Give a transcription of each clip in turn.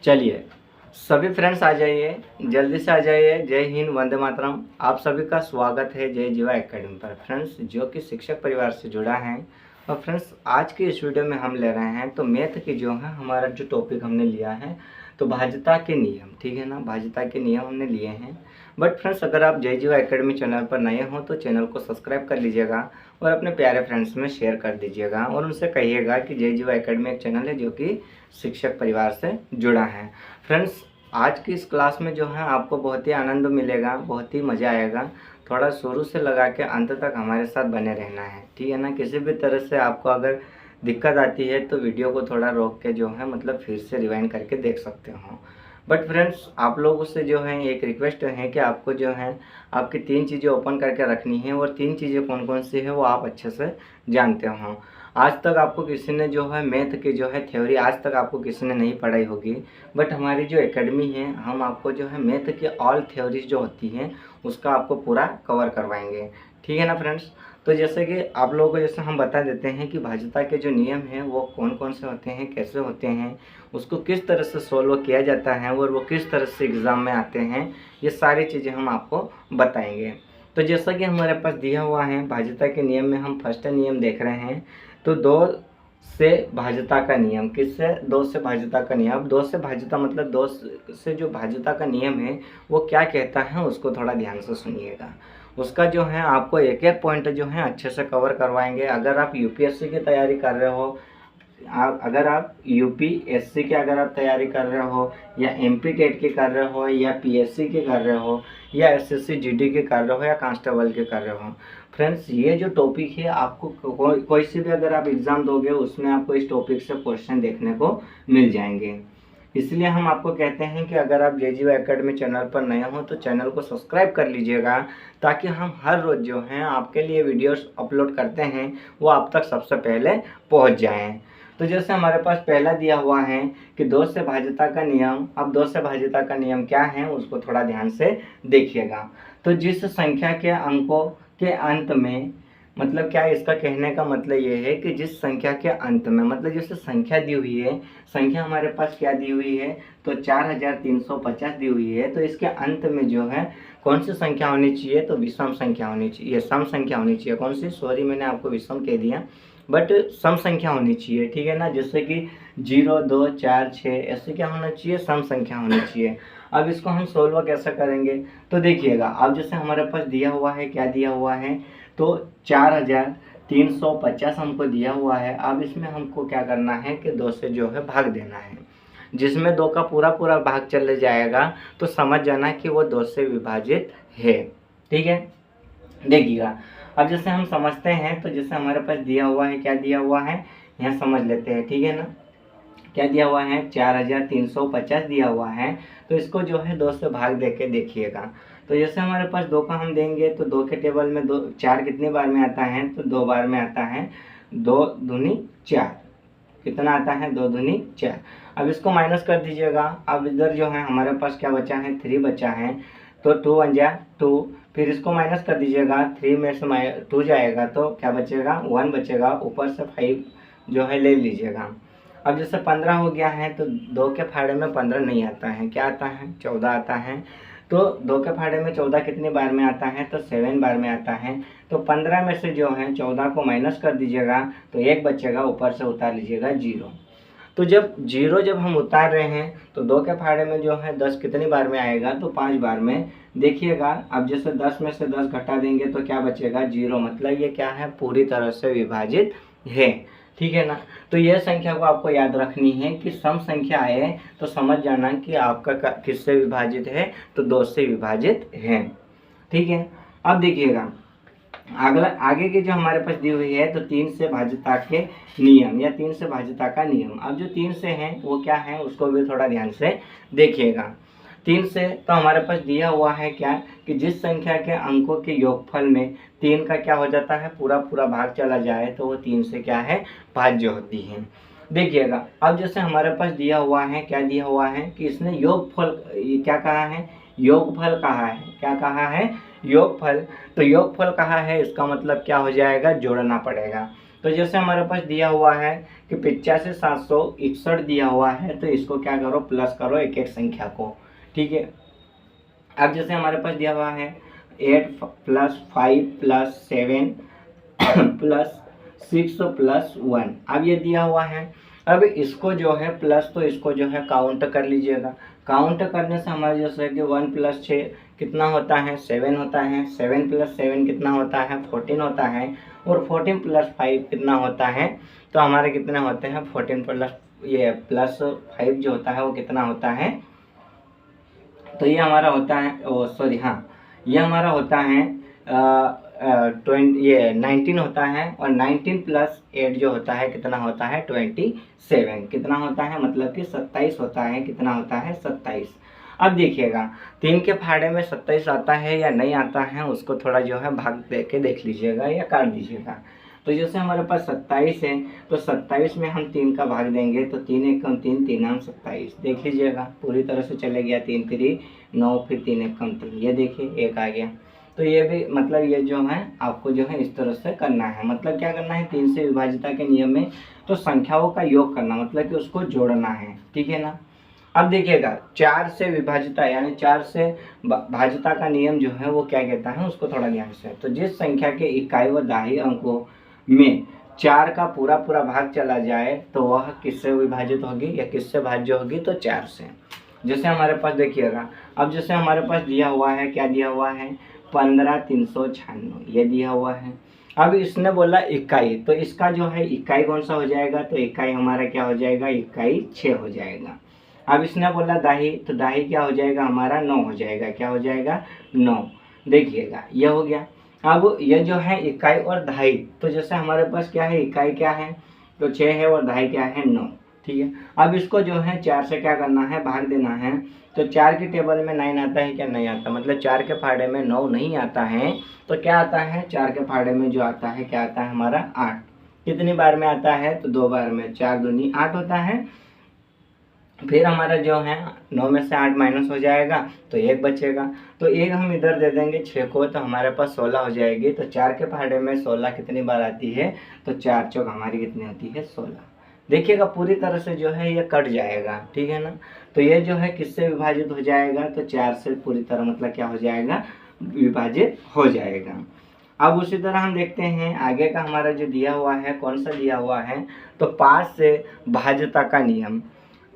चलिए सभी फ्रेंड्स आ जाइए, जल्दी से आ जाइए। जय हिंद, वंदे मातरम। आप सभी का स्वागत है जय जीवा एकेडमी पर फ्रेंड्स, जो कि शिक्षक परिवार से जुड़ा है। और फ्रेंड्स आज की इस वीडियो में हम ले रहे हैं तो मैथ की जो है हमारा जो टॉपिक हमने लिया है तो भाज्यता के नियम, ठीक है ना, भाज्यता के नियम हमने लिए हैं। बट फ्रेंड्स अगर आप जय जीवा एकेडमी चैनल पर नए हो तो चैनल को सब्सक्राइब कर लीजिएगा और अपने प्यारे फ्रेंड्स में शेयर कर दीजिएगा और उनसे कहिएगा कि जय जीवा एकेडमी एक चैनल है जो कि शिक्षक परिवार से जुड़ा है। फ्रेंड्स आज की इस क्लास में जो है आपको बहुत ही आनंद मिलेगा, बहुत ही मज़ा आएगा। थोड़ा शुरू से लगा के अंत तक हमारे साथ बने रहना है, ठीक है ना। किसी भी तरह से आपको अगर दिक्कत आती है तो वीडियो को थोड़ा रोक के जो है मतलब फिर से रिवाइंड करके देख सकते हो। बट फ्रेंड्स आप लोगों से जो है एक रिक्वेस्ट है कि आपको जो है आपकी 3 चीज़ें ओपन करके रखनी है और 3 चीज़ें कौन कौन सी है वो आप अच्छे से जानते हो। आज तक आपको किसी ने जो है मैथ की जो है थ्योरी आज तक आपको किसी ने नहीं पढ़ाई होगी। बट हमारी जो एकेडमी है हम आपको जो है मैथ की ऑल थ्योरीज जो होती हैं उसका आपको पूरा कवर करवाएंगे, ठीक है ना फ्रेंड्स। तो जैसे कि आप लोगों को जैसे हम बता देते हैं कि भाज्यता के जो नियम हैं वो कौन कौन से होते हैं, कैसे होते हैं, उसको किस तरह से सॉल्व किया जाता है और वो किस तरह से एग्ज़ाम में आते हैं, ये सारी चीज़ें हम आपको बताएंगे। तो जैसा कि हमारे पास दिया हुआ है भाज्यता के नियम में हम फर्स्ट नियम देख रहे हैं तो 2 से भाज्यता का नियम। किससे? 2 से भाज्यता का नियम। अब 2 से भाज्यता मतलब 2 से जो भाज्यता का नियम है वो क्या कहता है उसको थोड़ा ध्यान से सुनिएगा। उसका जो है आपको एक एक पॉइंट जो है अच्छे से कवर करवाएंगे। अगर आप यूपीएससी की तैयारी कर रहे हो, अगर आप यूपीएससी की अगर आप तैयारी कर रहे हो या एमपी टेट की कर रहे हो या पीएससी की कर रहे हो या एसएससी जीडी की कर रहे हो या कांस्टेबल के कर रहे हो, फ्रेंड्स ये जो टॉपिक है आपको कोई से भी अगर आप एग्ज़ाम दोगे उसमें आपको इस टॉपिक से क्वेश्चन देखने को मिल जाएंगे। इसलिए हम आपको कहते हैं कि अगर आप जय जीवा एकेडमी चैनल पर नए हो तो चैनल को सब्सक्राइब कर लीजिएगा ताकि हम हर रोज़ जो हैं आपके लिए वीडियोस अपलोड करते हैं वो आप तक सबसे पहले पहुंच जाएं। तो जैसे हमारे पास पहला दिया हुआ है कि 2 से भाज्यता का नियम। अब 2 से भाज्यता का नियम क्या है उसको थोड़ा ध्यान से देखिएगा। तो जिस संख्या के अंकों के अंत में, मतलब क्या है इसका कहने का मतलब ये है कि जिस संख्या के अंत में, मतलब जैसे संख्या दी हुई है, संख्या हमारे पास क्या दी हुई है तो 4350 दी हुई है, तो इसके अंत में जो है कौन सी संख्या होनी चाहिए तो विषम संख्या होनी चाहिए, सम संख्या होनी चाहिए। कौन सी? सॉरी मैंने आपको विषम कह दिया, बट सम संख्या होनी चाहिए, ठीक है ना। जैसे कि 0 2 4 6 ऐसे क्या होना चाहिए, सम संख्या होनी चाहिए। अब इसको हम सोल्व कैसे करेंगे तो देखिएगा। अब जैसे हमारे पास दिया हुआ है, क्या दिया हुआ है तो 4350 हमको दिया हुआ है। अब इसमें हमको क्या करना है कि 2 से जो है भाग देना है। जिसमें 2 का पूरा पूरा भाग चले जाएगा तो समझ जाना कि वो 2 से विभाजित है, ठीक है। देखिएगा अब जैसे हम समझते हैं तो जैसे हमारे पास दिया हुआ है, क्या दिया हुआ है यहाँ समझ लेते हैं, ठीक है ना। क्या दिया हुआ है 4350 दिया हुआ है, तो इसको जो है 2 से भाग दे के देखिएगा। तो जैसे हमारे पास 2 का हम देंगे तो 2 के टेबल में 2 4 कितने बार में आता है तो 2 बार में आता है। 2 दूनी 4 कितना आता है 2 दूनी 4। अब इसको माइनस कर दीजिएगा। अब इधर जो है हमारे पास क्या बचा है 3 बचा है, तो 2 1 जा 2, फिर इसको माइनस कर दीजिएगा। 3 में से 2 जाएगा तो क्या बचेगा 1 बचेगा, ऊपर से 5 जो है ले लीजिएगा। अब जैसे 15 हो गया है तो 2 के फाड़े में 15 नहीं आता है, क्या आता है 14 आता है। तो 2 के फाड़े में 14 कितने बार में आता है तो 7 बार में आता है। तो 15 में से जो है 14 को माइनस कर दीजिएगा तो 1 बचेगा, ऊपर से उतार लीजिएगा 0। तो जब 0 जब हम उतार रहे हैं तो 2 के फाड़े में जो है 10 कितनी बार में आएगा तो 5 बार में। देखिएगा अब जैसे 10 में से 10 घटा देंगे तो क्या बचेगा 0, मतलब ये क्या है पूरी तरह से विभाजित है, ठीक है ना। तो यह संख्या को आपको याद रखनी है कि सम संख्या है तो समझ जाना कि आपका किससे विभाजित है तो 2 से विभाजित है, ठीक है। अब देखिएगा अगला आगे की जो हमारे पास दी हुई है तो 3 से भाज्यता के नियम या 3 से भाज्यता का नियम। अब जो 3 से हैं वो क्या है उसको भी थोड़ा ध्यान से देखिएगा। 3 से तो हमारे पास दिया हुआ है क्या कि जिस संख्या के अंकों के योगफल में 3 का क्या हो जाता है पूरा पूरा भाग चला जाए तो वो 3 से क्या है भाज्य होती है। देखिएगा अब जैसे हमारे पास दिया हुआ है, क्या दिया हुआ है कि इसने योगफल क्या कहा है, योगफल कहा है, क्या कहा है योगफल। तो योगफल कहा है इसका मतलब क्या हो जाएगा जोड़ना पड़ेगा। तो जैसे हमारे पास दिया हुआ है कि 85,761 दिया हुआ है, तो इसको क्या करो, प्लस करो एक एक संख्या को। ठीक है, अब जैसे हमारे पास दिया हुआ है 8 + 5 + 7 + 6 + 1, अब ये दिया हुआ है। अब इसको जो है प्लस, तो इसको जो है काउंट कर लीजिएगा। काउंट करने से हमारे जैसे कि 1 + 6 कितना होता है, 7 होता है। 7 + 7 कितना होता है, 14 होता है। और 14 + 5 कितना होता है, तो हमारे कितने होते हैं, 14 प्लस 5 जो होता है वो कितना होता है, तो ये हमारा होता है, ओ सॉरी, हाँ, ये हमारा होता है 19 होता है। और 19 + 8 जो होता है कितना होता है, 27 कितना होता है, मतलब कि 27 होता है। कितना होता है, 27। अब देखिएगा 3 के फाड़े में 27 आता है या नहीं आता है, उसको थोड़ा जो है भाग दे के देख लीजिएगा या काट दीजिएगा। तो जैसे हमारे पास 27 है, तो 27 में हम 3 का भाग देंगे, तो 3 × 1 = 3, 3 × 27। देख लीजिएगा पूरी तरह से चले गया, 3 × 3 = 9, फिर 3 × 1 = 3, ये देखिए 1 आ गया। तो ये भी मतलब ये जो है आपको जो है इस तरह से करना है। मतलब क्या करना है, 3 से विभाजिता के नियम में तो संख्याओं का योग करना, मतलब कि उसको जोड़ना है। ठीक है ना। अब देखिएगा 4 से विभाजिता यानी 4 से भाजिता का नियम जो है वो क्या कहता है, उसको थोड़ा ध्यान से। तो जिस संख्या के इकाई व दहाई अंकों में 4 का पूरा भाग चला जाए, तो वह किससे विभाजित होगी या किससे भाज्य होगी, तो 4 से। जैसे हमारे पास देखिएगा, अब जैसे हमारे पास दिया हुआ है, क्या दिया हुआ है, 15,396 ये दिया हुआ है। अब इसने बोला इकाई, तो इसका जो है इकाई कौन सा हो जाएगा, तो इकाई हमारा क्या हो जाएगा, इकाई 6 हो जाएगा। अब इसने बोला दाही, तो दाही क्या हो जाएगा, हमारा 9 हो जाएगा। क्या हो जाएगा, 9। देखिएगा ये हो गया। अब ये जो है इकाई और दहाई, तो जैसे हमारे पास क्या है, इकाई क्या है, तो 6 है, और दहाई क्या है, 9। ठीक है, अब इसको जो है 4 से क्या करना है, भाग देना है। तो 4 की टेबल में 9 आता है क्या, नहीं आता, मतलब 4 के फाड़े में 9 नहीं आता है। तो क्या आता है, 4 के फाड़े में जो आता है, क्या आता है हमारा, 8। कितनी बार में आता है, तो 2 बार में। 4 दूनी 8 होता है। फिर हमारा जो है 9 में से 8 माइनस हो जाएगा, तो 1 बचेगा। तो 1 हम इधर दे देंगे 6 को, तो हमारे पास 16 हो जाएगी। तो 4 के फाड़े में 16 कितनी बार आती है, तो 4 चौक हमारी कितनी होती है, 16। देखिएगा पूरी तरह से जो है ये कट जाएगा। ठीक है ना। तो ये जो है किससे विभाजित हो जाएगा, तो 4 से पूरी तरह मतलब क्या हो जाएगा, विभाजित हो जाएगा। अब उसी तरह हम देखते हैं आगे का हमारा जो दिया हुआ है, कौन सा दिया हुआ है, तो 5 से भाज्यता का नियम।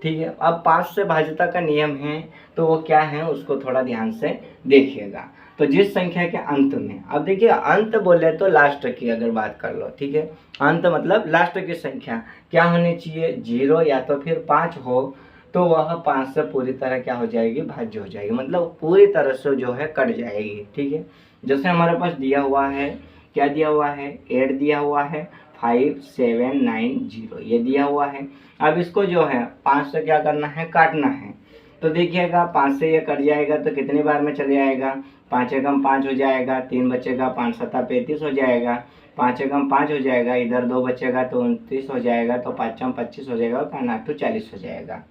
ठीक है, अब 5 से भाज्यता का नियम है, तो वो क्या है, उसको थोड़ा ध्यान से देखिएगा। तो जिस संख्या के अंत में, अब देखिए अंत बोले तो लास्ट की अगर बात कर लो, ठीक है, अंत मतलब लास्ट की संख्या क्या होनी चाहिए, 0 या तो फिर 5 हो, तो वह 5 से पूरी तरह क्या हो जाएगी, भाज्य हो जाएगी, मतलब पूरी तरह से जो है कट जाएगी। ठीक है, जैसे हमारे पास दिया हुआ है, क्या दिया हुआ है, 8 दिया हुआ है, 5 7 9 0 ये दिया हुआ है। अब इसको जो है 5 से क्या करना है, काटना है। तो देखिएगा 5 से ये कट जाएगा, तो कितनी बार में चले आएगा, 5 एकम 5 हो जाएगा, 3 बचेगा, 5 7 35 हो जाएगा, 5 एकम 5 हो जाएगा, इधर 2 बचेगा तो 29 हो जाएगा, तो 5 चम 25 हो जाएगा, और 5 8 40 हो जाएगा।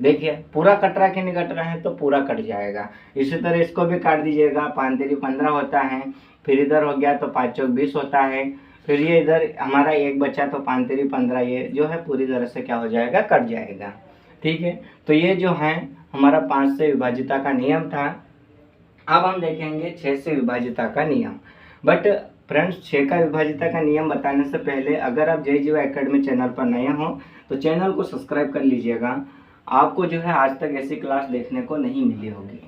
देखिए पूरा कट रहा कि नहीं कट रहा है, तो पूरा कट जाएगा। इसी तरह इसको भी काट दीजिएगा, 5 3 15 होता है, फिर इधर हो गया तो 5 चौक 20 होता है, फिर ये इधर हमारा 1 बचा, तो 5 3 15, ये जो है पूरी तरह से क्या हो जाएगा, कट जाएगा। ठीक है, तो ये जो है हमारा 5 से विभाजिता का नियम था। अब हम देखेंगे 6 से विभाजिता का नियम। बट फ्रेंड्स 6 का विभाजिता का नियम बताने से पहले अगर आप जय जीवा एकेडमी चैनल पर नए हो तो चैनल को सब्सक्राइब कर लीजिएगा। आपको जो है आज तक ऐसी क्लास देखने को नहीं मिली होगी।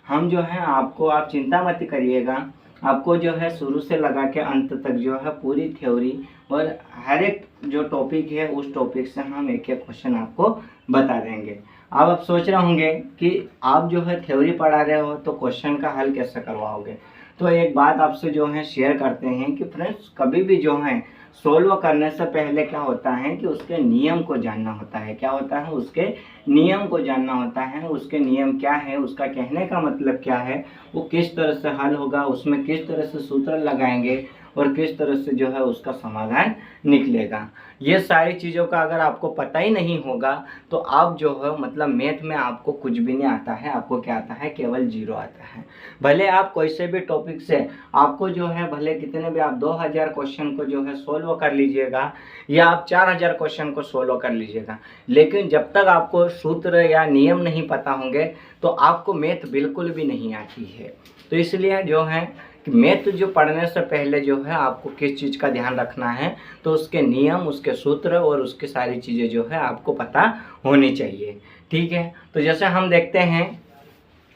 हम जो है आपको, आप चिंता मत करिएगा, आपको जो है शुरू से लगा के अंत तक जो है पूरी थ्योरी और हर एक जो टॉपिक है उस टॉपिक से हम एक एक क्वेश्चन आपको बता देंगे। अब आप सोच रहे होंगे कि आप जो है थ्योरी पढ़ा रहे हो तो क्वेश्चन का हल कैसे करवाओगे। तो एक बात आपसे जो है शेयर करते हैं कि फ्रेंड्स कभी भी जो है सोल्व करने से पहले क्या होता है कि उसके नियम को जानना होता है। क्या होता है, उसके नियम को जानना होता है। उसके नियम क्या है, उसका कहने का मतलब क्या है, वो किस तरह से हल होगा, उसमें किस तरह से सूत्र लगाएंगे, और किस तरह से जो है उसका समाधान निकलेगा। ये सारी चीज़ों का अगर आपको पता ही नहीं होगा तो आप जो है मतलब मैथ में आपको कुछ भी नहीं आता है, आपको क्या आता है, केवल जीरो आता है। भले आप कोई से भी टॉपिक से आपको जो है भले कितने भी आप 2000 क्वेश्चन को जो है सोल्व कर लीजिएगा या आप 4000 क्वेश्चन को सोल्व कर लीजिएगा, लेकिन जब तक आपको सूत्र या नियम नहीं पता होंगे तो आपको मैथ बिल्कुल भी नहीं आती है। तो इसलिए जो है कि मैथ जो पढ़ने से पहले जो है आपको किस चीज़ का ध्यान रखना है, तो उसके नियम, उसके सूत्र और उसकी सारी चीज़ें जो है आपको पता होनी चाहिए। ठीक है, तो जैसे हम देखते हैं,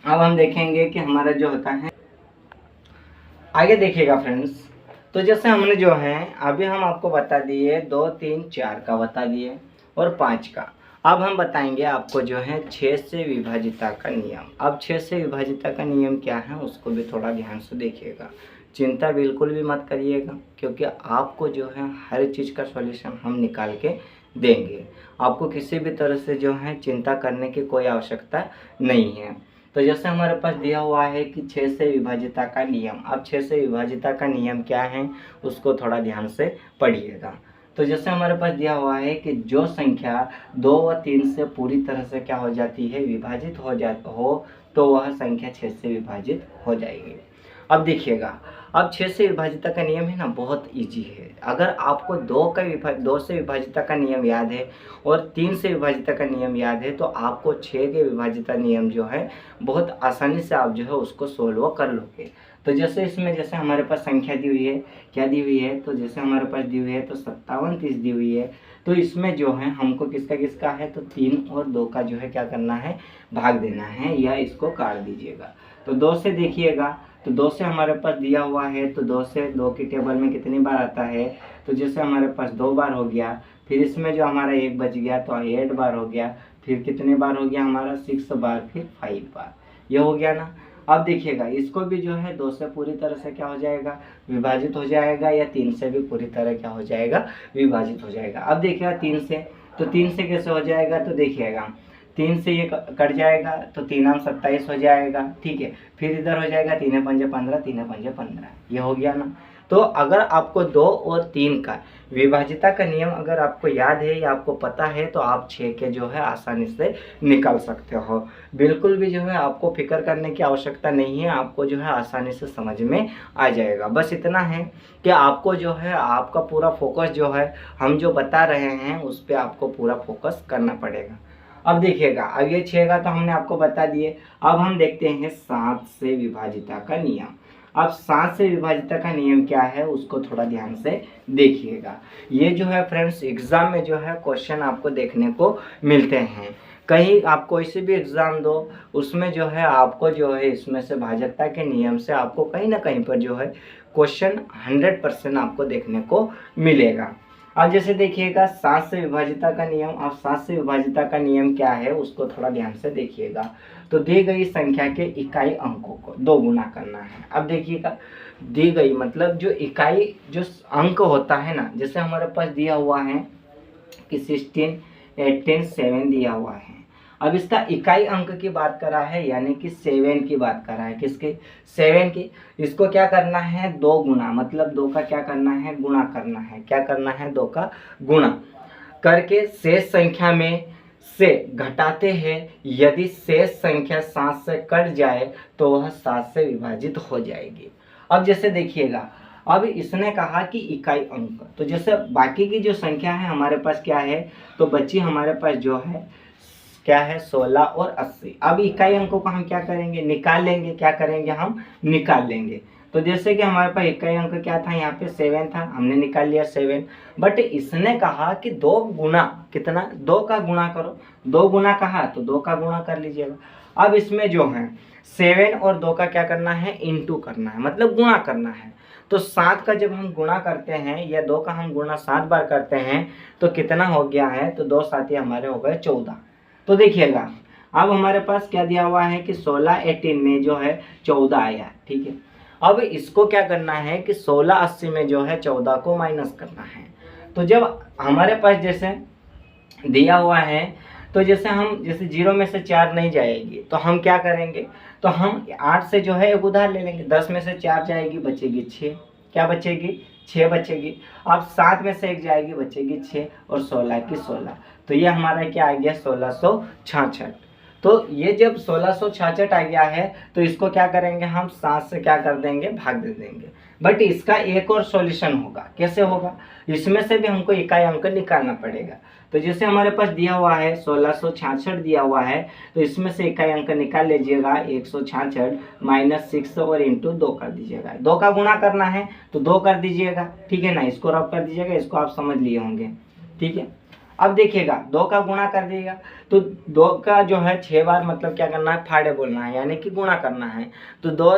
अब हम देखेंगे कि हमारा जो होता है आगे देखिएगा फ्रेंड्स। तो जैसे हमने जो है अभी हम आपको बता दिए 2, 3, 4 का बता दिए और 5 का। अब हम बताएंगे आपको जो है 6 से विभाजिता का नियम। अब 6 से विभाजिता का नियम क्या है उसको भी थोड़ा ध्यान से देखिएगा, चिंता बिल्कुल भी मत करिएगा, क्योंकि आपको जो है हर चीज़ का सॉल्यूशन हम निकाल के देंगे। आपको किसी भी तरह से जो है चिंता करने की कोई आवश्यकता नहीं है। तो जैसे हमारे पास दिया हुआ है कि 6 से विभाजिता का नियम। अब 6 से विभाजिता का नियम क्या है उसको थोड़ा ध्यान से पढ़िएगा। तो जैसे हमारे पास दिया हुआ है कि जो संख्या 2 व 3 से पूरी तरह से क्या हो जाती है, विभाजित हो तो वह संख्या 6 से विभाजित हो जाएगी। अब देखिएगा, अब 6 से विभाजिता का नियम है ना, बहुत इजी है। अगर आपको 2 से विभाजिता का नियम याद है और 3 से विभाजिता का नियम याद है तो आपको 6 के विभाजिता नियम जो है बहुत आसानी से आप जो है उसको सोल्व कर लोगे। तो जैसे इसमें जैसे हमारे पास संख्या दी हुई है, क्या दी हुई है, तो जैसे हमारे पास दी हुई है तो 57 30 दी हुई है। तो इसमें जो है हमको किसका किसका है, तो 3 और 2 का जो है क्या करना है, भाग देना है या इसको काट दीजिएगा। तो 2 से देखिएगा, तो 2 से हमारे पास दिया हुआ है तो 2 से 2 की टेबल में कितनी बार आता है, तो जैसे हमारे पास 2 बार हो गया, फिर इसमें जो हमारा 1 बच गया तो 8 बार हो गया, फिर कितने बार हो गया हमारा 6 बार, फिर 5 बार, ये हो गया ना। अब देखिएगा इसको भी जो है 2 से पूरी तरह से क्या हो जाएगा, विभाजित हो जाएगा, या 3 से भी पूरी तरह क्या हो जाएगा, विभाजित हो जाएगा। अब देखिएगा 3 से, तो 3 से कैसे हो जाएगा, तो देखिएगा 3 से ये कट जाएगा तो 3 27 हो जाएगा। ठीक है, फिर इधर हो जाएगा 3 पंजे 15, 3 पंजे 15, ये हो गया ना। तो अगर आपको 2 और 3 का विभाजिता का नियम अगर आपको याद है या आपको पता है तो आप 6 के जो है आसानी से निकाल सकते हो। बिल्कुल भी जो है आपको फिक्र करने की आवश्यकता नहीं है, आपको जो है आसानी से समझ में आ जाएगा। बस इतना है कि आपको जो है आपका पूरा फोकस जो है हम जो बता रहे हैं उस पर आपको पूरा फोकस करना पड़ेगा। अब देखिएगा, अब ये 6 का तो हमने आपको बता दिए। अब हम देखते हैं 7 से विभाजिता का नियम। अब 7 से विभाजिता का नियम क्या है उसको थोड़ा ध्यान से देखिएगा। ये जो है फ्रेंड्स एग्जाम में जो है क्वेश्चन आपको देखने को मिलते हैं। कहीं आप कोई से भी एग्ज़ाम दो उसमें जो है आपको जो है इसमें से भाजकता के नियम से आपको कहीं ना कहीं पर जो है क्वेश्चन 100% आपको देखने को मिलेगा। अब जैसे देखिएगा 7 से विभाजिता का नियम। अब 7 से विभाजिता का नियम क्या है उसको थोड़ा ध्यान से देखिएगा। तो दी गई संख्या के इकाई अंकों को 2 गुना करना है। अब देखिएगा दी गई मतलब जो इकाई जो अंक होता है ना, जैसे हमारे पास दिया हुआ है कि 16 18 7 दिया हुआ है। अब इसका इकाई अंक की बात कर रहा है यानी कि 7 की बात कर रहा है, किसके, 7 की। इसको क्या करना है, 2 गुना, मतलब 2 का क्या करना है, गुणा करना है। क्या करना है, 2 का गुणा करके शेष संख्या में से घटाते हैं। यदि शेष संख्या 7 से कट जाए तो वह 7 से विभाजित हो जाएगी। अब जैसे देखिएगा, अब इसने कहा कि इकाई अंक, तो जैसे बाकी की जो संख्या है हमारे पास क्या है, तो बच्ची हमारे पास जो है क्या है 16 और 80। अब इकाई अंकों को हम क्या करेंगे, निकाल लेंगे। क्या करेंगे, हम निकाल लेंगे। तो जैसे कि हमारे पास इकाई अंक क्या था, यहाँ पे 7 था, हमने निकाल लिया 7। बट इसने कहा कि 2 गुना, कितना, 2 का गुणा करो। 2 गुना कहा तो 2 का गुणा कर लीजिएगा। अब इसमें जो है 7 और 2 का क्या करना है, इंटू करना है, मतलब गुणा करना है। तो 7 का जब हम गुणा करते हैं या 2 का हम गुणा 7 बार करते हैं तो कितना हो गया है, तो 2 साथी हमारे हो गए 14। तो देखिएगा अब हमारे पास क्या दिया हुआ है कि 16 18 में जो है 14 आया। ठीक है, अब इसको क्या करना है कि 16 80 में जो है 14 को माइनस करना है। तो जब हमारे पास जैसे दिया हुआ है तो जैसे हम जैसे 0 में से 4 नहीं जाएगी तो हम क्या करेंगे, तो हम 8 से जो है एक उधार ले लेंगे। 10 में से 4 जाएगी, बचेगी 6। क्या बचेगी, 6 बचेगी। अब 7 में से 1 जाएगी, बचेगी 6 और 16 की 16। तो ये हमारा क्या आ गया 1666। तो ये जब 1666 आ गया है तो इसको क्या करेंगे हम 7 से क्या कर देंगे, भाग दे देंगे। बट इसका एक और सॉल्यूशन होगा। कैसे होगा, इसमें से भी हमको इकाई अंक निकालना पड़ेगा। तो जैसे हमारे पास दिया हुआ है 1666 दिया हुआ है, तो इसमें से इकाई अंक निकाल लीजिएगा 166 माइनस 6 और इंटू 2 कर दीजिएगा। 2 का गुणा करना है तो 2 कर दीजिएगा, ठीक है ना। इसको रब कर दीजिएगा, इसको आप समझ लिए होंगे, ठीक है। अब देखिएगा 2 का गुणा कर दिएगा तो 2 का जो है 6 बार मतलब क्या करना है, फाड़े बोलना है, यानी कि गुणा करना है। तो 2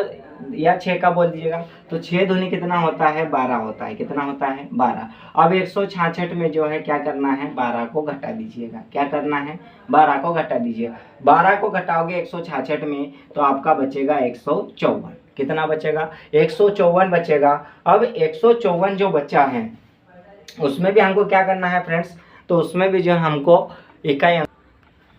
या 6 का बोल दीजिएगा तो 6 दूनी कितना होता है, 12 होता है। कितना होता है, 12। अब 166 में जो है क्या करना है, 12 को घटा दीजिएगा। क्या करना है, 12 को घटा दीजिएगा। 12 को घटाओगे 166 में तो आपका बचेगा 154। कितना बचेगा, 154 बचेगा। अब 154 जो बच्चा है उसमें भी हमको क्या करना है फ्रेंड्स, तो उसमें भी जो हमको इकाई अंक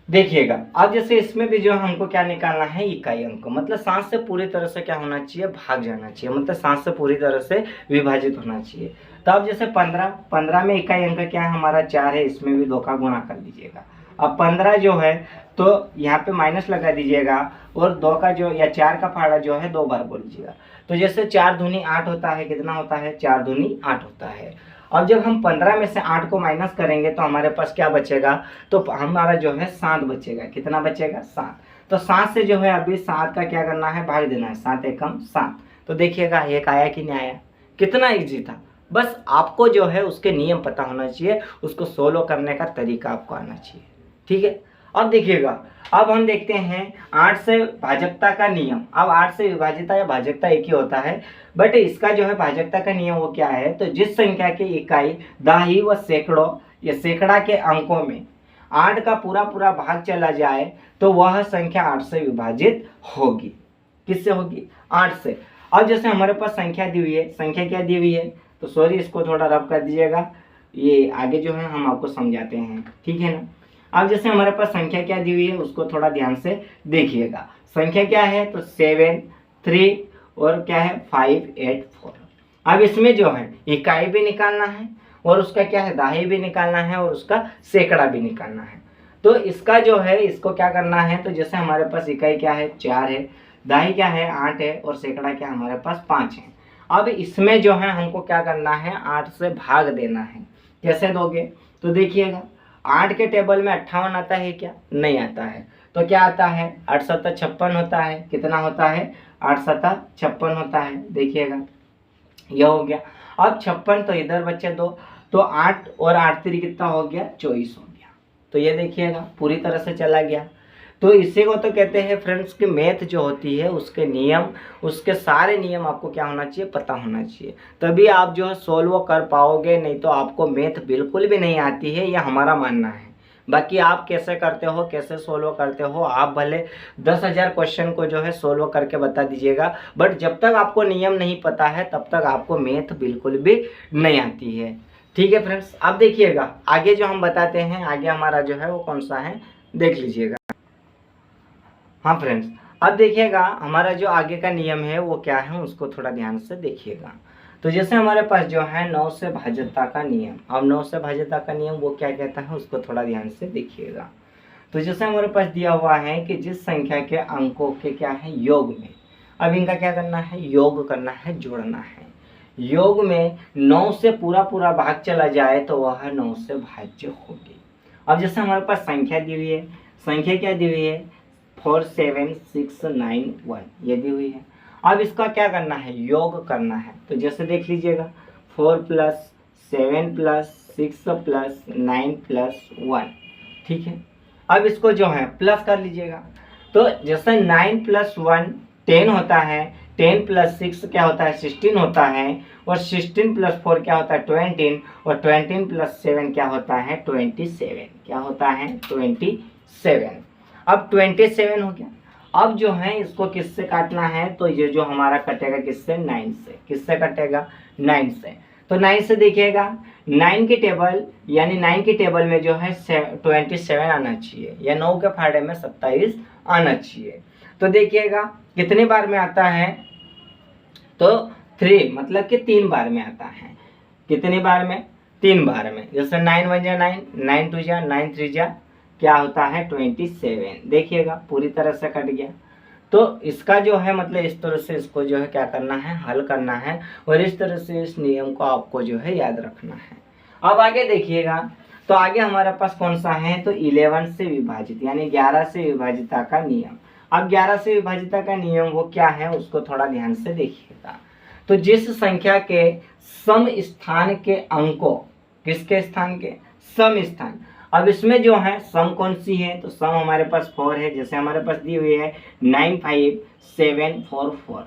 देखिएगा। अब जैसे इसमें भी जो हमको क्या निकालना है, इकाई अंक, मतलब 7 से पूरी तरह से क्या होना चाहिए, भाग जाना चाहिए, मतलब 7 से पूरी तरह से विभाजित होना चाहिए। तो अब जैसे 15 में इकाई अंक क्या है हमारा 4 है, इसमें भी 2 का गुणा कर दीजिएगा। अब 15 जो है तो यहाँ पे माइनस लगा दीजिएगा और 2 का जो या 4 का फाड़ा जो है 2 बार बोल दीजिएगा। तो जैसे 4 दूनी 8 होता है, कितना होता है, 4 दूनी 8 होता है। अब जब हम 15 में से 8 को माइनस करेंगे तो हमारे पास क्या बचेगा, तो हमारा जो है 7 बचेगा। कितना बचेगा, 7। तो 7 से जो है अभी 7 का क्या करना है, भाग देना है। 7 एकम 7। तो देखिएगा एक आया कि नहीं आया, कितना इजी था। बस आपको जो है उसके नियम पता होना चाहिए, उसको सोल्व करने का तरीका आपको आना चाहिए, ठीक है। अब देखिएगा, अब हम देखते हैं 8 से भाजकता का नियम। अब 8 से विभाजिता या भाजकता एक ही होता है, बट इसका जो है भाजकता का नियम वो क्या है, तो जिस संख्या की इकाई दहाई व सैकड़ों या सैकड़ा के अंकों में 8 का पूरा पूरा भाग चला जाए तो वह संख्या 8 से विभाजित होगी। किससे होगी, 8 से। अब जैसे हमारे पास संख्या दी हुई है, संख्या क्या दी हुई है, तो सॉरी इसको थोड़ा रब कर दीजिएगा, ये आगे जो है हम आपको समझाते हैं, ठीक है ना। अब जैसे हमारे पास संख्या क्या दी हुई है उसको थोड़ा ध्यान से देखिएगा। संख्या क्या है, तो 7, 3 और क्या है 5, 8, 4। अब इसमें जो है इकाई भी निकालना है और उसका क्या है दहाई भी निकालना है और उसका सैकड़ा भी निकालना है। तो इसका जो है इसको क्या करना है, तो जैसे हमारे पास इकाई क्या है 4 है, दहाई क्या है 8 है और सैकड़ा क्या हमारे पास 5 है। अब इसमें जो है हमको क्या करना है, 8 से भाग देना है। कैसे दोगे, तो देखिएगा 8 के टेबल में 58 आता है क्या, नहीं आता है। तो क्या आता है 8 7 56 होता है। कितना होता है, 8 7 56 होता है। देखिएगा यह हो गया। अब 56 तो इधर बच्चे 2, तो 8 और 8 3 कितना हो गया, 24 हो गया। तो ये देखिएगा पूरी तरह से चला गया। तो इसी को तो कहते हैं फ्रेंड्स कि मैथ जो होती है उसके नियम, उसके सारे नियम आपको क्या होना चाहिए, पता होना चाहिए, तभी आप जो है सोल्व कर पाओगे। नहीं तो आपको मैथ बिल्कुल भी नहीं आती है, यह हमारा मानना है। बाकी आप कैसे करते हो, कैसे सोल्व करते हो, आप भले 10,000 क्वेश्चन को जो है सोल्व करके बता दीजिएगा, बट जब तक आपको नियम नहीं पता है तब तक आपको मैथ बिल्कुल भी नहीं आती है, ठीक है फ्रेंड्स। अब देखिएगा आगे जो हम बताते हैं, आगे हमारा जो है वो कौन सा है देख लीजिएगा। हाँ फ्रेंड्स, अब देखिएगा हमारा जो आगे का नियम है वो क्या है उसको थोड़ा ध्यान से देखिएगा। तो जैसे हमारे पास जो है 9 से भाज्यता का नियम, अब 9 से भाज्यता का नियम वो क्या कहता है उसको थोड़ा ध्यान से देखिएगा। तो जैसे हमारे पास दिया हुआ है कि जिस संख्या के अंकों के क्या है योग में, अब इनका क्या करना है, योग करना है, जोड़ना है। योग में 9 से पूरा पूरा भाग चला जाए तो वह 9 से भाज्य होगी। अब जैसे हमारे पास संख्या दी हुई है, संख्या क्या दी हुई है 4 7 6 9 1 ये दी हुई है। अब इसका क्या करना है, योग करना है। तो जैसे देख लीजिएगा 4 + 7 + 6 + 9 + 1, ठीक है। अब इसको जो है प्लस कर लीजिएगा। तो जैसे 9 + 1 10 होता है, 10 + 6 क्या होता है 16 होता है, और 16 + 4 क्या होता है 20, और 20 + 7 क्या होता है 27, क्या होता है 27। अब 27 हो गया। अब जो है इसको किससे काटना है, तो ये जो हमारा कटेगा किससे, 9 से। किससे कटेगा, 9 से। तो 9 से देखिएगा 9 की टेबल यानी 9 की टेबल में जो है 27 आना चाहिए, या 9 के फाड़े में 27 आना चाहिए। तो देखिएगा कितने बार में आता है, तो 3 मतलब कि 3 बार में आता है। कितनी बार में? 3 बार में। जैसे 9 1 जा 9, 9 2 जा 9 3 जा क्या होता है 27। देखिएगा पूरी तरह से कट गया। तो इसका जो है मतलब इस तरह से इसको जो है क्या करना है, हल करना है और इस तरह से इस नियम को आपको जो है याद रखना है। अब आगे देखिएगा, तो आगे हमारे पास कौन सा है, तो 11 से विभाजित यानी 11 से विभाजिता का नियम। अब 11 से विभाजिता का नियम वो क्या है उसको थोड़ा ध्यान से देखिएगा। तो जिस संख्या के सम स्थान के अंकों, किसके स्थान के? सम स्थान। अब इसमें जो है सम कौन सी है, तो सम हमारे पास 4 है। जैसे हमारे पास दी हुई है 9 5 7 4 4।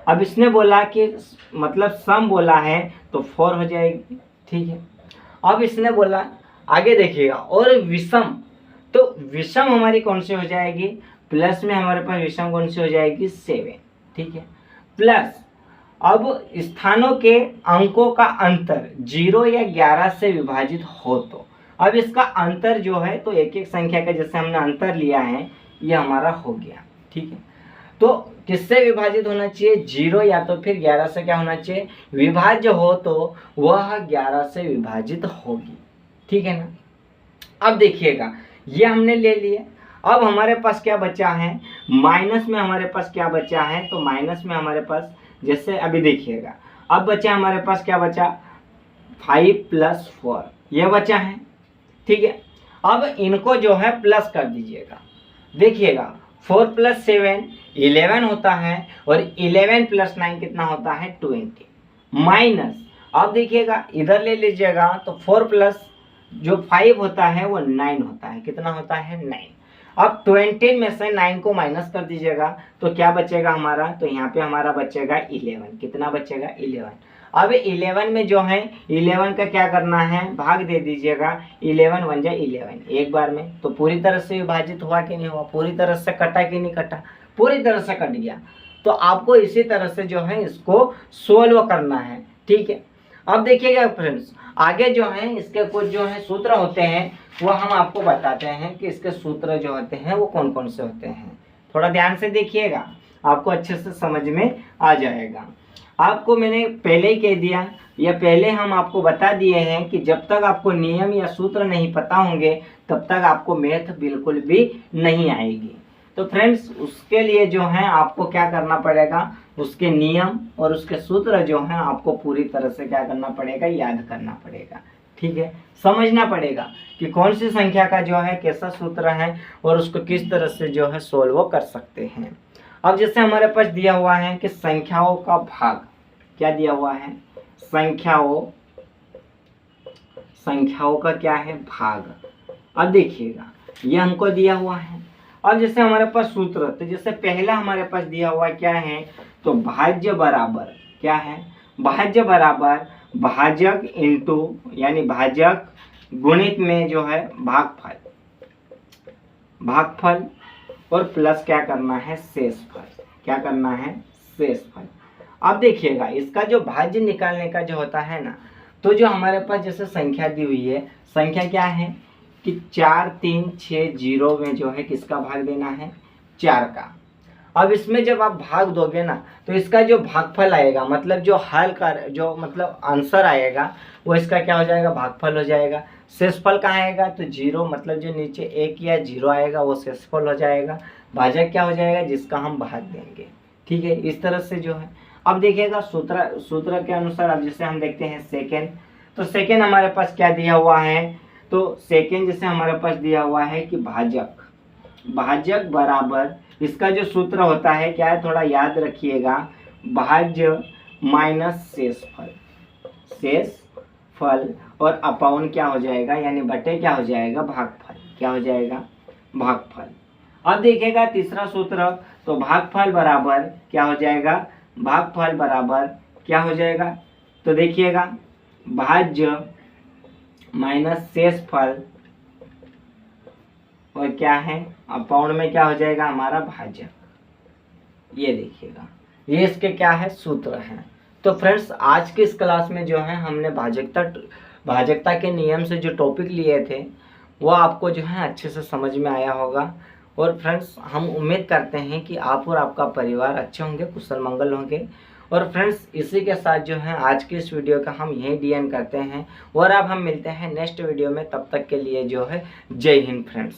अब इसने बोला कि मतलब सम बोला है तो 4 हो जाएगी, ठीक है। अब इसने बोला आगे देखिएगा और विषम, तो विषम हमारी कौन सी हो जाएगी, प्लस में हमारे पास विषम कौन सी हो जाएगी 7, ठीक है। प्लस अब स्थानों के अंकों का अंतर 0 या 11 से विभाजित हो तो अब इसका अंतर जो है तो एक एक संख्या का जैसे हमने अंतर लिया है ये हमारा हो गया, ठीक है। तो किससे विभाजित होना चाहिए, 0 या तो फिर 11 से क्या होना चाहिए, विभाज्य हो तो वह 11 से विभाजित होगी, ठीक है ना। अब देखिएगा ये हमने ले लिए। अब हमारे पास क्या बचा है, माइनस में हमारे पास क्या बचा है, तो माइनस में हमारे पास जैसे अभी देखिएगा अब बचा हमारे पास क्या बचा 5 + 4 ये बचा है, ठीक है। अब इनको जो है प्लस कर दीजिएगा। देखिएगा 4 + 7 11 होता है और 11 + 9 कितना होता है 20 माइनस। अब देखिएगा इधर ले लीजिएगा तो 4 प्लस जो 5 होता है वो 9 होता है, कितना होता है 9। अब 20 में से 9 को माइनस कर दीजिएगा तो क्या बचेगा हमारा, तो यहाँ पे हमारा बचेगा 11, कितना बचेगा 11। अब 11 में जो है 11 का क्या करना है, भाग दे दीजिएगा। 11 1 जा 11 एक बार में, तो पूरी तरह से विभाजित हुआ कि नहीं हुआ, पूरी तरह से कटा कि नहीं कटा, पूरी तरह से कट गया। तो आपको इसी तरह से जो है इसको सोल्व करना है, ठीक है। अब देखिएगा फ्रेंड्स आगे जो है इसके कुछ जो है सूत्र होते हैं वो हम आपको बताते हैं कि इसके सूत्र जो होते हैं वो कौन कौन से होते हैं। थोड़ा ध्यान से देखिएगा आपको अच्छे से समझ में आ जाएगा। आपको मैंने पहले ही कह दिया या पहले हम आपको बता दिए हैं कि जब तक आपको नियम या सूत्र नहीं पता होंगे तब तक आपको मैथ बिल्कुल भी नहीं आएगी। तो फ्रेंड्स उसके लिए जो है आपको क्या करना पड़ेगा, उसके नियम और उसके सूत्र जो हैं आपको पूरी तरह से क्या करना पड़ेगा, याद करना पड़ेगा, ठीक है। समझना पड़ेगा कि कौन सी संख्या का जो है कैसा सूत्र है और उसको किस तरह से जो है सोल्व कर सकते हैं। अब जैसे हमारे पास दिया हुआ है कि संख्याओं का भाग, क्या दिया हुआ है, संख्याओं का क्या है भाग। अब देखिएगा ये हमको दिया हुआ है। अब जैसे हमारे पास सूत्र, तो जैसे पहला हमारे पास दिया हुआ क्या है, तो भाज्य बराबर क्या है, भाज्य बराबर भाजक इंटू यानी भाजक गुणित में जो है भागफल, भागफल और प्लस क्या करना है शेषफल, क्या करना है शेषफल। अब देखिएगा इसका जो भाज्य निकालने का जो होता है ना, तो जो हमारे पास जैसे संख्या दी हुई है, संख्या क्या है कि 4 3 6 0 में जो है किसका भाग देना है 4 का। अब इसमें जब आप भाग दोगे ना तो इसका जो भागफल आएगा मतलब जो हल का जो मतलब आंसर आएगा वो इसका क्या हो जाएगा भागफल हो जाएगा। शेषफल कहाँ आएगा, तो 0 मतलब जो नीचे 1 या 0 आएगा वो शेषफल हो जाएगा। भाजक क्या हो जाएगा, जिसका हम भाग देंगे, ठीक है। इस तरह से जो है अब देखिएगा सूत्र के अनुसार अब जैसे हम देखते हैं सेकेंड, तो सेकेंड हमारे पास क्या दिया हुआ है, तो सेकेंड जैसे हमारे पास दिया हुआ है कि भाजक बराबर इसका जो सूत्र होता है क्या है, थोड़ा याद रखिएगा, भाज्य माइनस शेषफल और अपॉन क्या हो जाएगा यानी बटे क्या हो जाएगा भागफल, क्या हो जाएगा भागफल। अब देखिएगा तीसरा सूत्र, तो भागफल बराबर क्या हो जाएगा, भागफल बराबर क्या हो जाएगा, तो देखिएगा भाज्य माइनस शेषफल और क्या है अपॉन में क्या हो जाएगा हमारा भाजक। ये देखिएगा ये इसके क्या है सूत्र हैं। तो फ्रेंड्स आज की इस क्लास में जो है हमने भाजकता के नियम से जो टॉपिक लिए थे वो आपको जो है अच्छे से समझ में आया होगा। और फ्रेंड्स हम उम्मीद करते हैं कि आप और आपका परिवार अच्छे होंगे, कुशल मंगल होंगे और फ्रेंड्स इसी के साथ जो है आज की इस वीडियो का हम यही डी एंड करते हैं और अब हम मिलते हैं नेक्स्ट वीडियो में। तब तक के लिए जो है जय हिंद फ्रेंड्स।